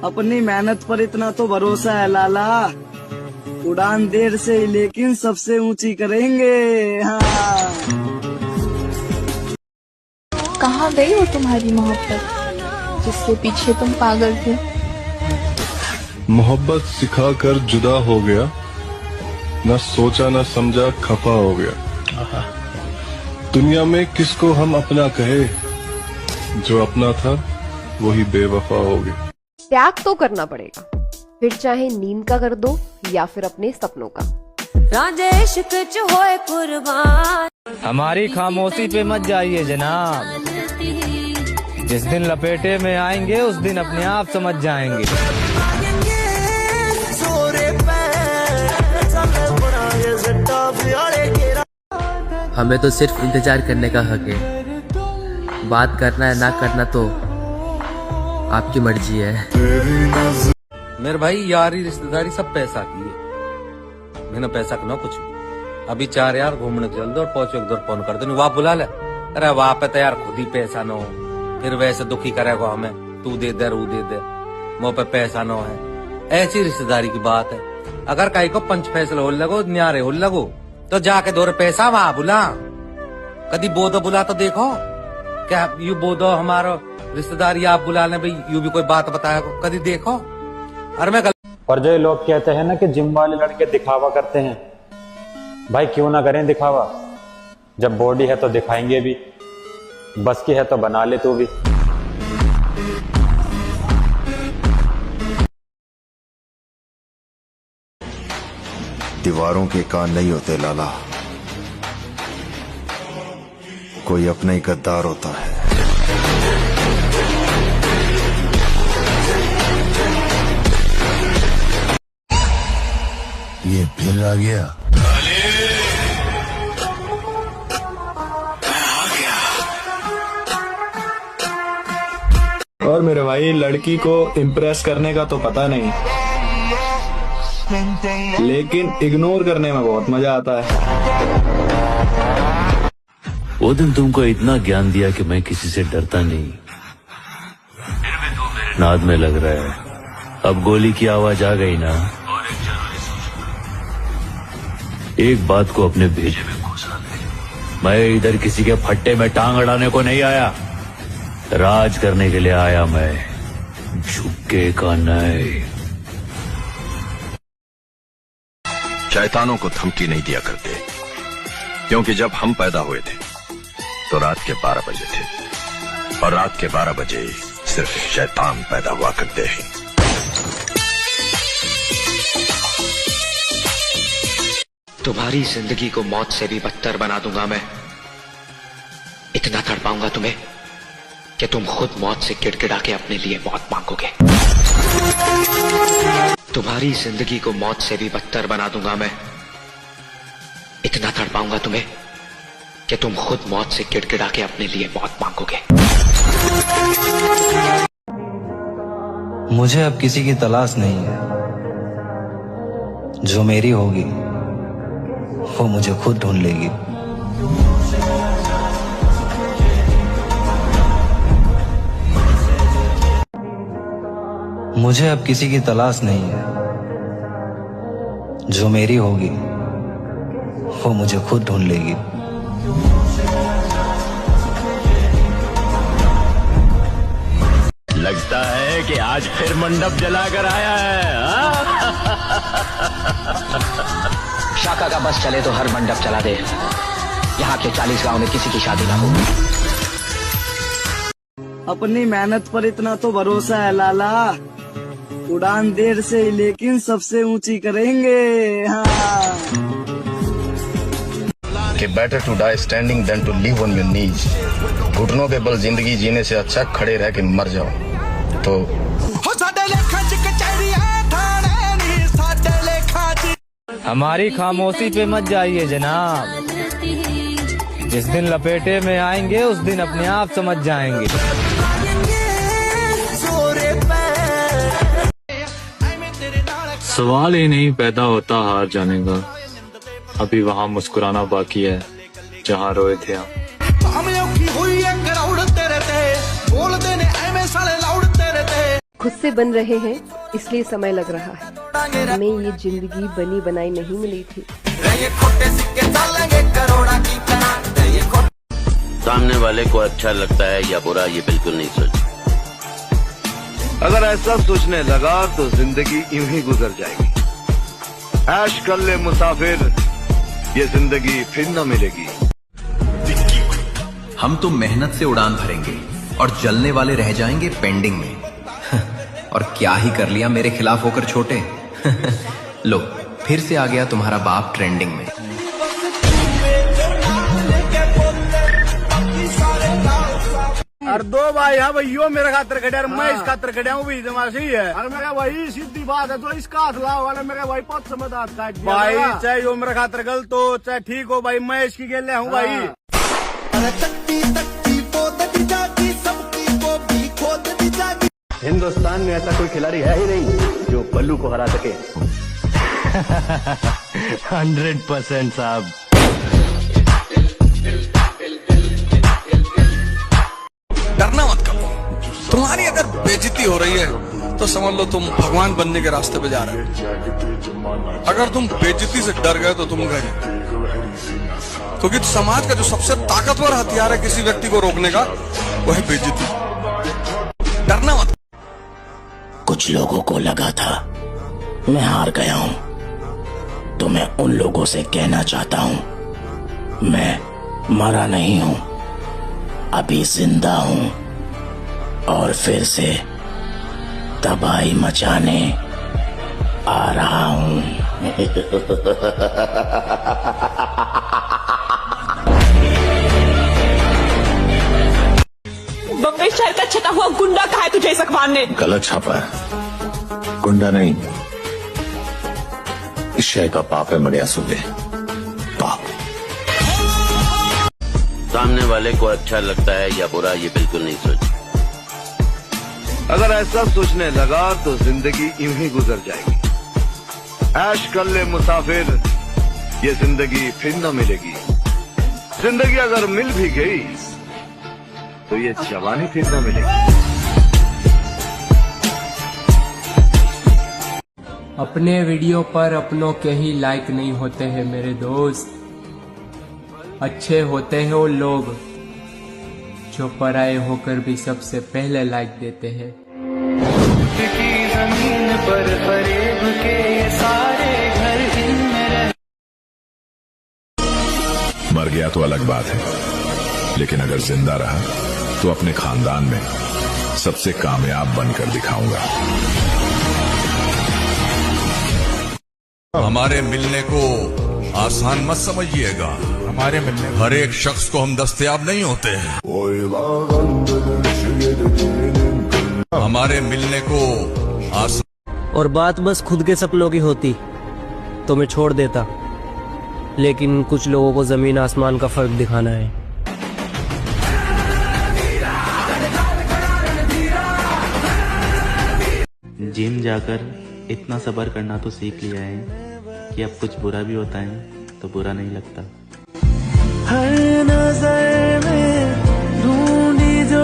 अपनी मेहनत पर इतना तो भरोसा है लाला, उड़ान देर से ही लेकिन सबसे ऊंची करेंगे। हाँ। कहाँ गई वो तुम्हारी मोहब्बत जिसके पीछे तुम पागल थे? मोहब्बत सिखा कर जुदा हो गया, न सोचा न समझा खफा हो गया। दुनिया में किसको हम अपना कहे, जो अपना था वही बेवफा हो गया। त्याग तो करना पड़ेगा, फिर चाहे नींद का कर दो या फिर अपने सपनों का। हमारी खामोशी पे मत जाइए जनाब, जिस दिन लपेटे में आएंगे उस दिन अपने आप समझ जाएंगे। हमें तो सिर्फ इंतजार करने का हक है, बात करना है ना करना तो आपकी मर्जी है। मेरे भाई यारी रिश्तेदारी सब पैसा की है, बिना पैसा का ना कुछ। अभी 4 यार घूमने चल दो और पहुंचो एक दो फोन कर दो, वाह बुला ले। अरे वाह पे तो यार खुद ही पैसा न हो, फिर वैसे दुखी करेगा हमें, तू दे दे रू दे दे, मुँह पे पैसा न है। ऐसी रिश्तेदारी की बात है। अगर कहीं को 5 फैसले हो लगो, न्यारे हो लगो, तो जाके दो पैसा वहां बुला। कभी बोधो बुला तो देखो, क्या यू बोधो हमारा रिश्तेदारी आप बुला ले भाई, यू भी कोई बात बताया कभी देखो। अरे मैं और जो लोग कहते हैं ना कि जिम वाले लड़के दिखावा करते हैं, भाई क्यों ना करें दिखावा, जब बॉडी है तो दिखाएंगे भी, बस की है तो बना ले तू भी। दीवारों के कान नहीं होते लाला, कोई अपना ही गद्दार होता है। ये फिर आ गया। और मेरे भाई लड़की को इम्प्रेस करने का तो पता नहीं, लेकिन इग्नोर करने में बहुत मजा आता है। वो दिन तुमको इतना ज्ञान दिया कि मैं किसी से डरता नहीं, नाद में लग रहा है। अब गोली की आवाज आ गई ना, एक बात को अपने भेजे में घुसा दे। मैं इधर किसी के फट्टे में टांग अड़ाने को नहीं आया, राज करने के लिए आया मैं, झुके का नहीं। शैतानों को धमकी नहीं दिया करते, क्योंकि जब हम पैदा हुए थे तो रात के 12 बजे थे, और रात के 12 बजे सिर्फ शैतान पैदा हुआ करते हैं। तुम्हारी जिंदगी को मौत से भी बदतर बना दूंगा मैं। इतना तड़पाऊंगा तुम्हें कि तुम खुद मौत से गिड़गिड़ा के अपने लिए मौत मांगोगे। तुम्हारी जिंदगी को मौत से भी बदतर बना दूंगा मैं। इतना तड़पाऊंगा तुम्हें कि तुम खुद मौत से गिड़गिड़ा के अपने लिए मौत मांगोगे। मुझे अब किसी की तलाश नहीं है, जो मेरी होगी वो मुझे खुद ढूंढ लेगी। मुझे अब किसी की तलाश नहीं है, जो मेरी होगी वो मुझे खुद ढूंढ लेगी। लगता है कि आज फिर मंडप जलाकर आया है। शाका का बस चले तो हर मंडप चला दे, यहाँ के 40 गांव में किसी की शादी ना हो। अपनी मेहनत पर इतना तो भरोसा है लाला, उड़ान देर से ही लेकिन सबसे ऊंची करेंगे। हाँ। कि better to die standing than to live on your knees. घुटनों के बल जिंदगी जीने से अच्छा खड़े रह के मर जाओ। तो हमारी खामोशी पे मत जाइए जनाब, जिस दिन लपेटे में आएंगे उस दिन अपने आप समझ जाएंगे। सवाल ही नहीं पैदा होता हार जाने का, अभी वहाँ मुस्कुराना बाकी है जहाँ रोए थे हम। खुद से बन रहे हैं इसलिए समय लग रहा है। हमें ये जिंदगी बनी बनाई नहीं मिली थी। सामने वाले को अच्छा लगता है या बुरा ये बिल्कुल नहीं सोच। अगर ऐसा सोचने लगा तो जिंदगी यूं ही गुजर जाएगी। ऐश कर ले मुसाफिर, ये जिंदगी फिर न मिलेगी। हम तो मेहनत से उड़ान भरेंगे और जलने वाले रह जाएंगे पेंडिंग में। और क्या ही कर लिया मेरे खिलाफ होकर छोटे। लो फिर से आ गया तुम्हारा बाप ट्रेंडिंग में। और दो भाई हाँ भैया मेरे खातर खड़े मैं इस खातर खड़ा हूँ भी जमाशी है। अरे मेरा भाई सीधी बात है तो इसका हाथ लाओ वाला मेरा भाई बहुत समझदार काट दिया भाई। चाहे वो मेरे खातर गलत हो चाहे ठीक हो भाई मैं इसकी गेले हूँ भाई। हिंदुस्तान में ऐसा कोई खिलाड़ी है ही नहीं जो बल्लू को हरा सके। 100% साहब। डरना मत करो। तुम्हारी अगर बेइज्जती हो रही है तो समझ लो तुम भगवान बनने के रास्ते पे जा रहे हो। अगर तुम बेइज्जती से डर गए तो तुम गए, क्योंकि समाज का जो सबसे ताकतवर हथियार है किसी व्यक्ति को रोकने का वो है बेइज्जती। डरना मत। कुछ लोगों को लगा था मैं हार गया हूं, तो मैं उन लोगों से कहना चाहता हूं मैं मरा नहीं हूं, अभी जिंदा हूं और फिर से तबाही मचाने आ रहा हूं। बम्बई शहर का छटा हुआ गुंडा कहा है तुझे इस अखबार ने? गलत छापा है, गुंडा नहीं। इस शय का पाप है मरिया सुबे, पाप। सामने वाले को अच्छा लगता है या बुरा ये बिल्कुल नहीं सोच। अगर ऐसा सोचने लगा तो जिंदगी यूं ही गुजर जाएगी। ऐश कर ले मुसाफिर, ये जिंदगी फिर न मिलेगी। जिंदगी अगर मिल भी गई तो ये जवानी फिर न मिलेगी। अपने वीडियो पर अपनों के ही लाइक नहीं होते हैं मेरे दोस्त, अच्छे होते हैं वो लोग जो पराये होकर भी सबसे पहले लाइक देते हैं। जमीन पर फरेब के सारे घर इनमें मर गया तो अलग बात है, लेकिन अगर जिंदा रहा तो अपने खानदान में सबसे कामयाब बनकर दिखाऊंगा। हमारे मिलने को आसान मत समझिएगा। हमारे मिलने हर एक शख्स को हम दस्तयाब नहीं होते हैं। हमारे मिलने को आसान। और बात बस खुद के सपनों की होती तो मैं छोड़ देता, लेकिन कुछ लोगों को जमीन आसमान का फर्क दिखाना है। जिम जाकर इतना सब्र करना तो सीख लिया है कि अब कुछ बुरा भी होता है तो बुरा नहीं लगता। हर नजर में ढूंढी जो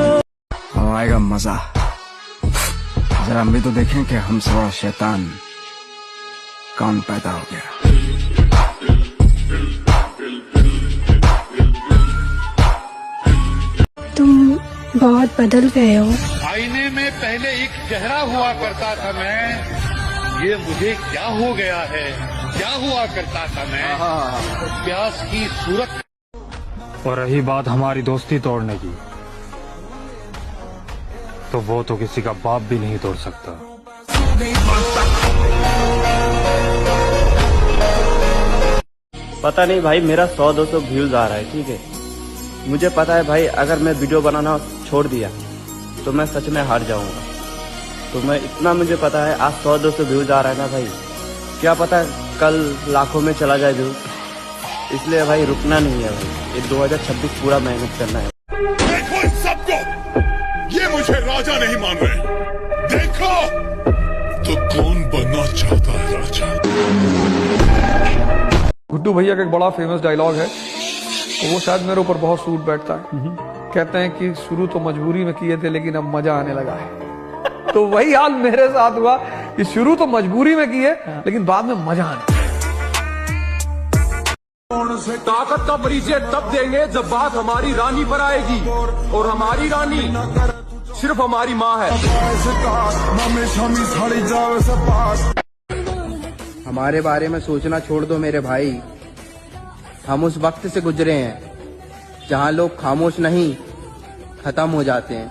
आएगा मजा। जरा हम भी तो देखें कि हम सवा शैतान कौन पैदा हो गया। तुम बहुत बदल गए हो। आईने में पहले एक चेहरा हुआ करता था मैं, ये मुझे क्या हो गया है, क्या हुआ करता था मैं, प्यास की सूरत। और रही बात हमारी दोस्ती तोड़ने की, तो वो तो किसी का बाप भी नहीं तोड़ सकता। पता नहीं भाई, मेरा 100-200 व्यूज आ रहा है, ठीक है। मुझे पता है भाई, अगर मैं वीडियो बनाना छोड़ दिया तो मैं सच में हार जाऊंगा। तो मैं इतना मुझे पता है, आज 100-200 व्यूज आ रहा है ना भाई, क्या पता कल लाखों में चला जाए व्यूज। इसलिए भाई रुकना नहीं है भाई, ये 2026 पूरा मेहनत करना है। देखो इन सबको, ये मुझे राजा नहीं मान रहे। देखो तो कौन बनना चाहता है राजा। गुड्डू भैया का एक बड़ा फेमस डायलॉग है, तो वो शायद मेरे ऊपर बहुत सूट बैठता है। कहते हैं कि शुरू तो मजबूरी में किए थे लेकिन अब मजा आने लगा है। तो वही हाल मेरे साथ हुआ कि शुरू तो मजबूरी में की है, लेकिन बाद में मजा आने। ताकत का परिचय तब देंगे जब बात हमारी रानी पर आएगी, और हमारी रानी सिर्फ हमारी माँ है। हमारे बारे में सोचना छोड़ दो मेरे भाई, हम उस वक्त से गुजरे हैं जहाँ लोग खामोश नहीं खत्म हो जाते हैं।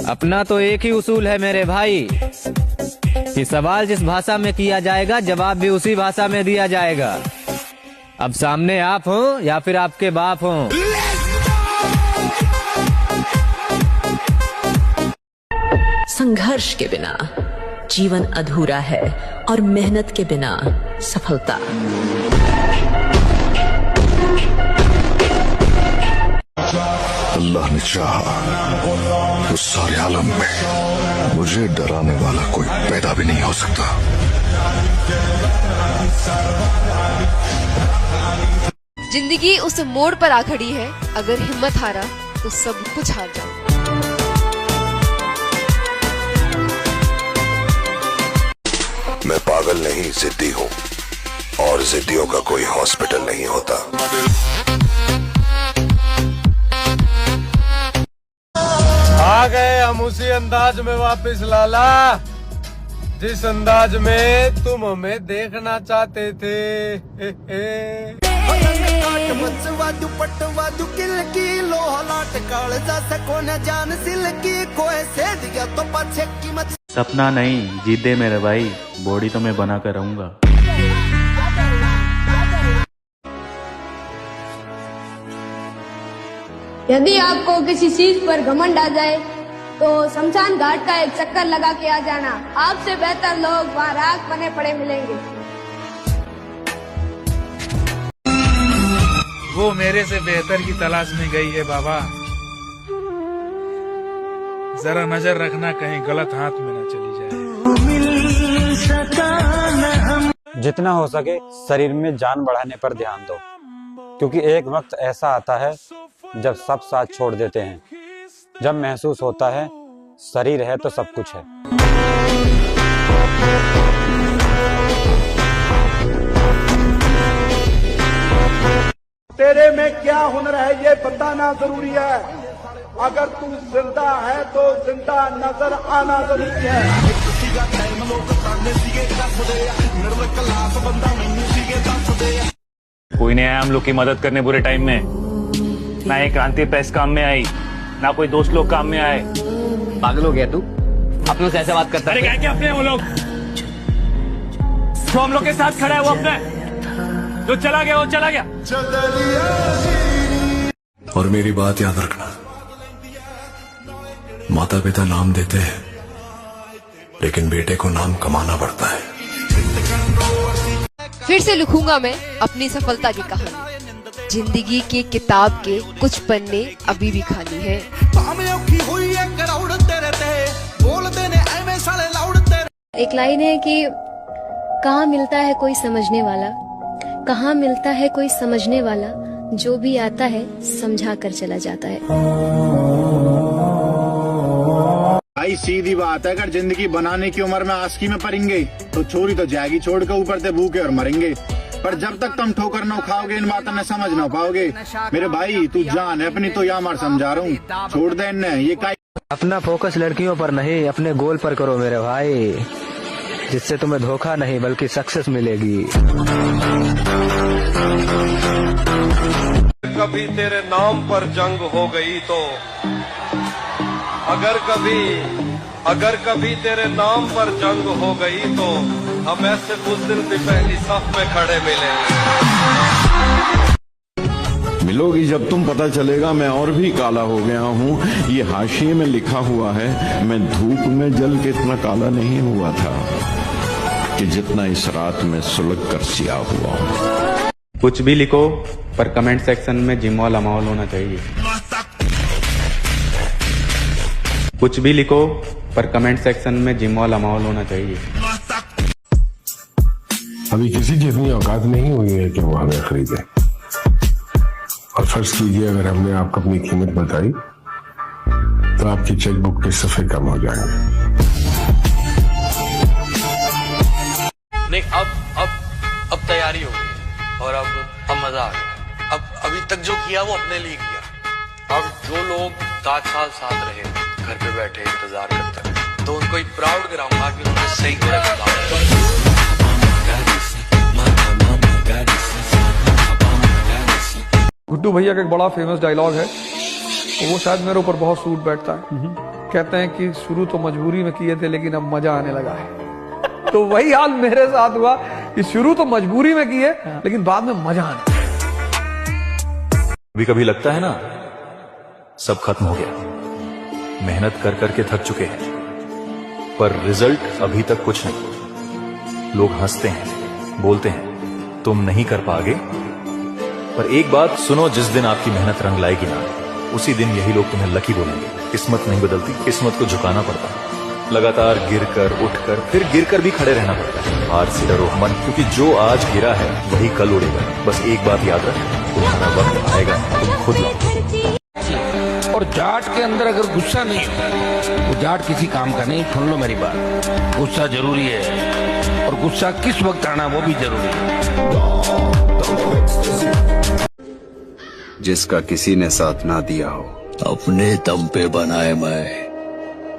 अपना तो एक ही उसूल है मेरे भाई कि सवाल जिस भाषा में किया जाएगा जवाब भी उसी भाषा में दिया जाएगा। अब सामने आप हो या फिर आपके बाप हो। संघर्ष के बिना जीवन अधूरा है और मेहनत के बिना सफलता। अल्लाह ने चाहा तो सारे आलम में मुझे डराने वाला कोई पैदा भी नहीं हो सकता। जिंदगी उस मोड़ पर आ खड़ी है, अगर हिम्मत हारा तो सब कुछ हार जाओ। मैं पागल नहीं, जिद्दी हूँ, और जिद्दियों का कोई हॉस्पिटल नहीं होता। आ गए हम उसी अंदाज में वापस लाला, जिस अंदाज में तुम हमें देखना चाहते थे। सपना नहीं, जीत दे मेरे भाई, बॉडी तो मैं बना कर रहूंगा। यदि आपको किसी चीज पर घमंड आ जाए तो शमशान घाट का एक चक्कर लगा के आ जाना। आपसे बेहतर लोग वहाँ राख बने पड़े मिलेंगे। वो मेरे से बेहतर की तलाश में गई है बाबा, जरा नजर रखना कहीं गलत हाथ में न चली जाए। जितना हो सके शरीर में जान बढ़ाने पर ध्यान दो, क्योंकि एक वक्त ऐसा आता है जब सब साथ छोड़ देते हैं। जब महसूस होता है शरीर है तो सब कुछ है। तेरे में क्या हुनर है ये बताना जरूरी है। अगर तू जिंदा है तो जिंदा नजर आना जरूरी है। कोई नहीं आया हम लोग की मदद करने बुरे टाइम में। ना ये क्रांति प्रेस काम में आई, ना कोई दोस्त लोग काम में आए। पागल हो गया तू? अपनों से ऐसे बात करता है? अरे क्या अपने वो लोग जो हम लोग के साथ खड़ा है, वो अपने जो चला गया वो चला गया। और मेरी बात याद रखना, माता पिता नाम देते हैं लेकिन बेटे को नाम कमाना पड़ता है। फिर से लिखूंगा मैं अपनी सफलता की कहानी। जिंदगी की किताब के कुछ पन्ने अभी भी खाली है। एक लाइन है कि कहाँ मिलता है कोई समझने वाला, कहाँ मिलता है कोई समझने वाला, जो भी आता है समझा कर चला जाता है। भाई सीधी बात है, अगर जिंदगी बनाने की उम्र में आस्की में पड़ेंगे तो छोरी तो जाएगी छोड़ के, ऊपर से भूखे और मरेंगे। पर जब तक तुम ठोकर न खाओगे इन बातों ने समझ ना पाओगे। मेरे भाई तू जान है अपनी तो या मार समझा रहा हूँ, छोड़ दे इन्हें। ये का अपना फोकस लड़कियों पर नहीं अपने गोल पर करो मेरे भाई, जिससे तुम्हें धोखा नहीं बल्कि सक्सेस मिलेगी। कभी तेरे नाम पर जंग हो गई तो अगर कभी तेरे नाम पर जंग हो गई तो हम ऐसे बुज़दिल भी पहली सफ में खड़े मिलेंगे। मिलोगी जब तुम पता चलेगा मैं और भी काला हो गया हूँ। ये हाशिए में लिखा हुआ है, मैं धूप में जल के इतना काला नहीं हुआ था कि जितना इस रात में सुलग कर सियाह हुआ हूँ। कुछ भी लिखो पर कमेंट सेक्शन में जिम वाला माहौल होना चाहिए। कुछ भी लिखो पर कमेंट सेक्शन में जिम वाला माहौल होना चाहिए। अभी किसी की इतनी औकात नहीं हुई है कि वो हमें खरीदे। और फर्ज कीजिए अगर हमने आपको अपनी कीमत बताई तो आपकी चेकबुक के सफ़े कम हो जाएंगे। नहीं, अब तैयारी हो गई और अब मजा आ गया। अब अभी तक जो किया वो अपने लिए किया। अब जो लोग 7 साल साथ रहे, घर पे बैठे इंतजार करते हैं, तो उनको एक प्राउड कराऊंगा कि उन्होंने सही किया। गुड्डू भैया का एक बड़ा फेमस डायलॉग है, तो वो शायद मेरे ऊपर बहुत सूट बैठता है। कहते हैं कि शुरू तो मजबूरी में किए थे लेकिन अब मजा आने लगा है। तो वही हाल मेरे साथ हुआ कि शुरू तो मजबूरी में किए लेकिन बाद में मजा आने। कभी कभी लगता है ना सब खत्म हो गया, मेहनत कर करके थक चुके हैं, पर रिजल्ट अभी तक कुछ नहीं। लोग हंसते हैं, बोलते हैं तुम नहीं कर पाओगे, पर एक बात सुनो, जिस दिन आपकी मेहनत रंग लाएगी ना, उसी दिन यही लोग तुम्हें लकी बोलेंगे। किस्मत नहीं बदलती, किस्मत को झुकाना पड़ता है। लगातार गिरकर उठकर फिर गिरकर भी खड़े रहना पड़ता है। हार से डरो मत, क्योंकि जो आज गिरा है वही कल उड़ेगा। बस एक बात याद रख, तुम्हारा वक्त आएगा, तुम खुद लाओ। और जाट के अंदर अगर गुस्सा नहीं हो तो जाट किसी काम का नहीं। सुन लो मेरी बात, गुस्सा जरूरी है और गुस्सा किस वक्त आना वो भी जरूरी है। जिसका किसी ने साथ ना दिया हो, अपने दम पे बनाए मैं,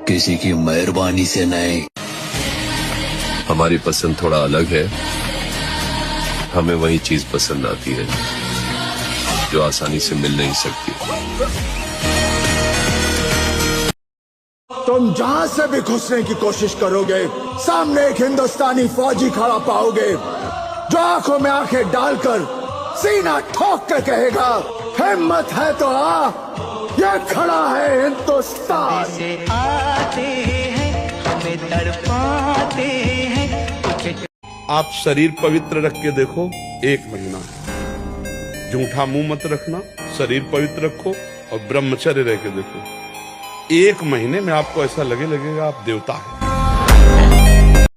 किसी की मेहरबानी से नहीं। हमारी पसंद थोड़ा अलग है, हमें वही चीज पसंद आती है जो आसानी से मिल नहीं सकती। तुम जहां से भी घुसने की कोशिश करोगे, सामने एक हिंदुस्तानी फौजी खड़ा पाओगे जो आंखों में आंखें डालकर सीना ठोक कर कहेगा, हिम्मत है तो आ, ये खड़ा है हिंदुस्तान। से आते हैं हमें तड़पाते हैं। आप शरीर पवित्र रख के देखो, 1 महीना झूठा मुंह मत रखना, शरीर पवित्र रखो और ब्रह्मचर्य रह के देखो। 1 महीने में आपको ऐसा लगेगा आप देवता हैं।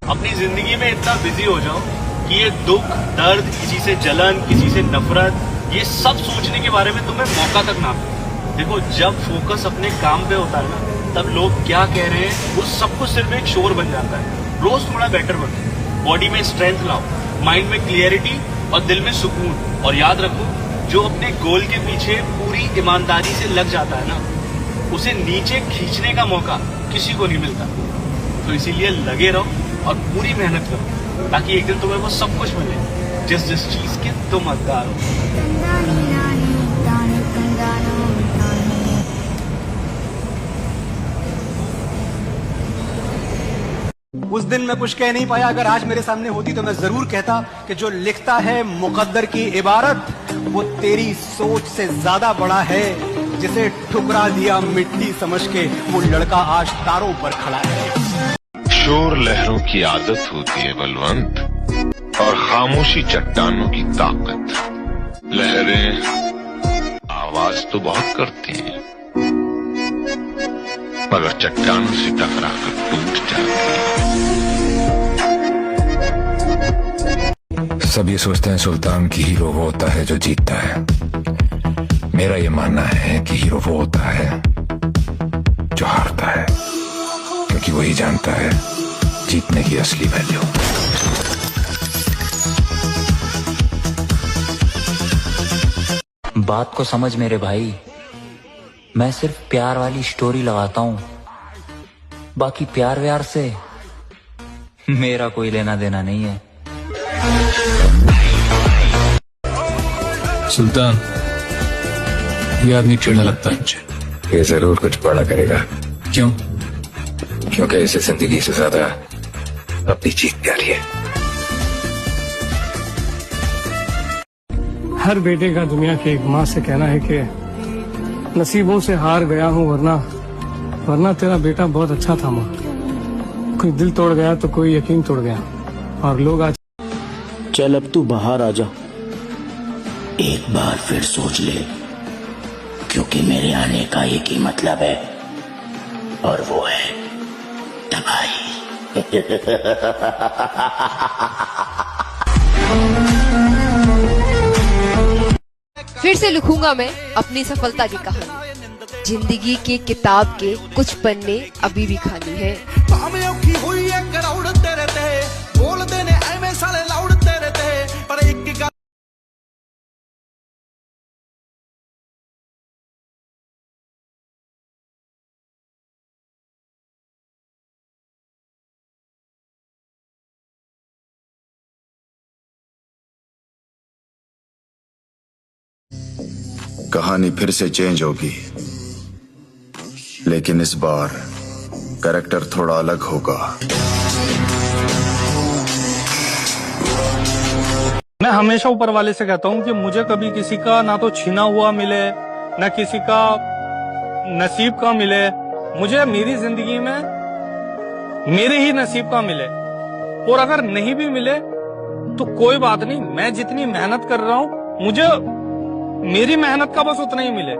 अपनी जिंदगी में इतना बिजी हो जाओ कि ये दुख, दर्द, किसी से जलन, किसी से नफरत, ये सब सोचने के बारे में तुम्हें मौका तक ना मिले। देखो, जब फोकस अपने काम पे होता है ना, तब लोग क्या कह रहे हैं वो सब कुछ सिर्फ एक शोर बन जाता है। रोज थोड़ा बेटर बनो, बॉडी में स्ट्रेंथ लाओ, माइंड में क्लियरिटी और दिल में सुकून। और याद रखो, जो अपने गोल के पीछे पूरी ईमानदारी से लग जाता है ना, उसे नीचे खींचने का मौका किसी को नहीं मिलता। तो इसीलिए लगे रहो और पूरी मेहनत करो, ताकि एक दिन तुम्हें वो सब कुछ मिले जिस चीज के तुम हकदार हो। उस दिन मैं कुछ कह नहीं पाया, अगर आज मेरे सामने होती तो मैं जरूर कहता कि जो लिखता है मुकद्दर की इबारत, वो तेरी सोच से ज्यादा बड़ा है। जिसे ठुकरा दिया मिट्टी समझ के, वो लड़का आज तारों पर खड़ा है। शोर लहरों की आदत होती है बलवंत, और खामोशी चट्टानों की ताकत। लहरें आवाज तो बहुत करती हैं, मगर चट्टानों से टकरा कर टूट जाती हैं। सब ये सोचते हैं सुल्तान की हीरो वो होता है जो जीतता है। मेरा ये मानना है कि हीरो वो होता है जो हारता है, क्योंकि वही जानता है जीतने की असली वैल्यू। बात को समझ मेरे भाई, मैं सिर्फ प्यार वाली स्टोरी लगाता हूँ, बाकी प्यार व्यार से मेरा कोई लेना देना नहीं है। सुल्तान, ये आदमी चिढ़ने लगता है मुझे। ये जरूर कुछ बड़ा करेगा। क्यों? क्योंकि इसे जिंदगी से ज्यादा अपनी जीत प्यारी है। हर बेटे का दुनिया की एक माँ से कहना है कि नसीबों से हार गया हूँ, वरना तेरा बेटा बहुत अच्छा था माँ। कोई दिल तोड़ गया तो कोई यकीन तोड़ गया, और लोग आज। चल अब तू बाहर आ जा, एक बार फिर सोच ले, क्योंकि मेरे आने का एक ही मतलब है, और वो है तबाही। फिर से लिखूंगा मैं अपनी सफलता की कहानी। जिंदगी की किताब के कुछ पन्ने अभी भी खाली हैं। ਭਾਵੇਂ ਔਖੀ ਹੋਈ ਐ ਕਰਾਉੜ ਤੇਰੇ ਤੇ ਬੋਲਦੇ ਨੇ ਐਵੇਂ ਸਾਲੇ ਲਾਉੜ ਤੇਰੇ ਤੇ ਪਰ ਇੱਕ ਗੱਲ कहानी फिर से चेंज होगी, लेकिन इस बार कैरेक्टर थोड़ा अलग होगा। मैं हमेशा ऊपर वाले से कहता हूँ कि मुझे कभी किसी का ना तो छीना हुआ मिले, ना किसी का नसीब का मिले। मुझे मेरी जिंदगी में मेरे ही नसीब का मिले, और अगर नहीं भी मिले तो कोई बात नहीं। मैं जितनी मेहनत कर रहा हूँ मुझे मेरी मेहनत का बस उतना ही मिले।